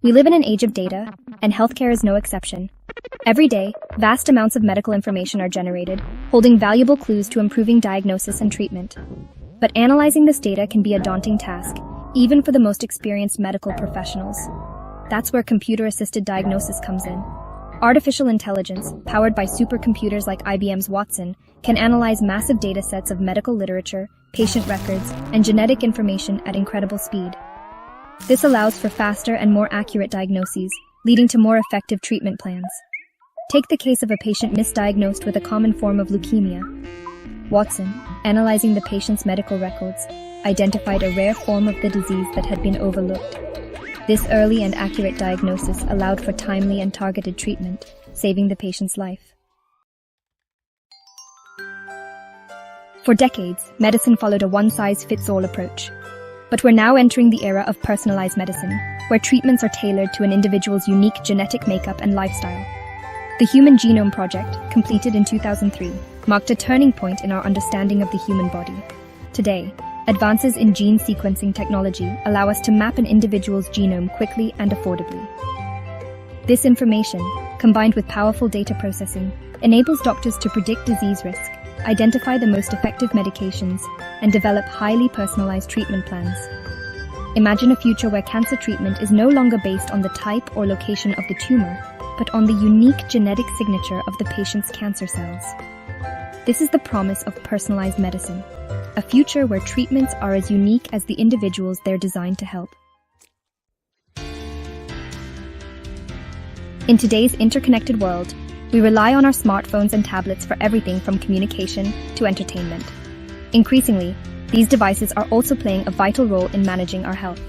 We live in an age of data, and healthcare is no exception. Every day, vast amounts of medical information are generated, holding valuable clues to improving diagnosis and treatment. But analyzing this data can be a daunting task, even for the most experienced medical professionals. That's where computer-assisted diagnosis comes in. Artificial intelligence, powered by supercomputers like IBM's Watson, can analyze massive data sets of medical literature, patient records, and genetic information at incredible speed. This allows for faster and more accurate diagnoses, leading to more effective treatment plans. Take the case of a patient misdiagnosed with a common form of leukemia. Watson, analyzing the patient's medical records, identified a rare form of the disease that had been overlooked. This early and accurate diagnosis allowed for timely and targeted treatment, saving the patient's life. For decades, medicine followed a one-size-fits-all approach. But we're now entering the era of personalized medicine, where treatments are tailored to an individual's unique genetic makeup and lifestyle. The Human Genome Project, completed in 2003, marked a turning point in our understanding of the human body. Today, advances in gene sequencing technology allow us to map an individual's genome quickly and affordably. This information, combined with powerful data processing, enables doctors to predict disease risk, identify the most effective medications, and develop highly personalized treatment plans. Imagine a future where cancer treatment is no longer based on the type or location of the tumor, but on the unique genetic signature of the patient's cancer cells. This is the promise of personalized medicine, a future where treatments are as unique as the individuals they're designed to help. In today's interconnected world, we rely on our smartphones and tablets for everything from communication to entertainment. Increasingly, these devices are also playing a vital role in managing our health.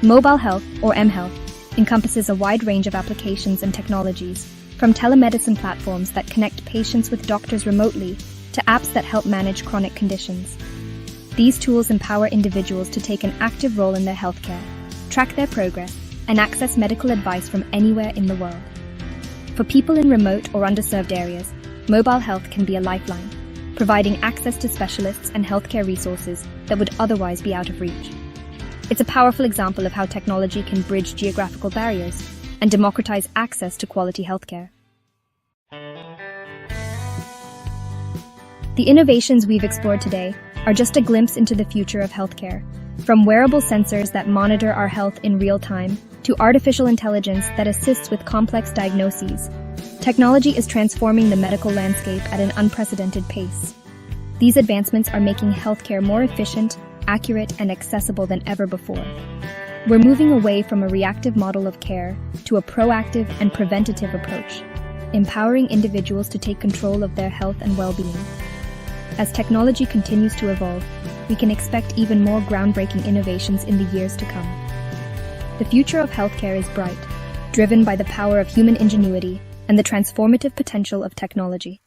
Mobile health, or mHealth, encompasses a wide range of applications and technologies, from telemedicine platforms that connect patients with doctors remotely to apps that help manage chronic conditions. These tools empower individuals to take an active role in their healthcare, track their progress, and access medical advice from anywhere in the world. For people in remote or underserved areas, mobile health can be a lifeline, providing access to specialists and healthcare resources that would otherwise be out of reach. It's a powerful example of how technology can bridge geographical barriers and democratize access to quality healthcare. The innovations we've explored today are just a glimpse into the future of healthcare, from wearable sensors that monitor our health in real time to artificial intelligence that assists with complex diagnoses. Technology is transforming the medical landscape at an unprecedented pace. These advancements are making healthcare more efficient, accurate, and accessible than ever before. We're moving away from a reactive model of care to a proactive and preventative approach, empowering individuals to take control of their health and well-being. As technology continues to evolve, we can expect even more groundbreaking innovations in the years to come. The future of healthcare is bright, driven by the power of human ingenuity and the transformative potential of technology.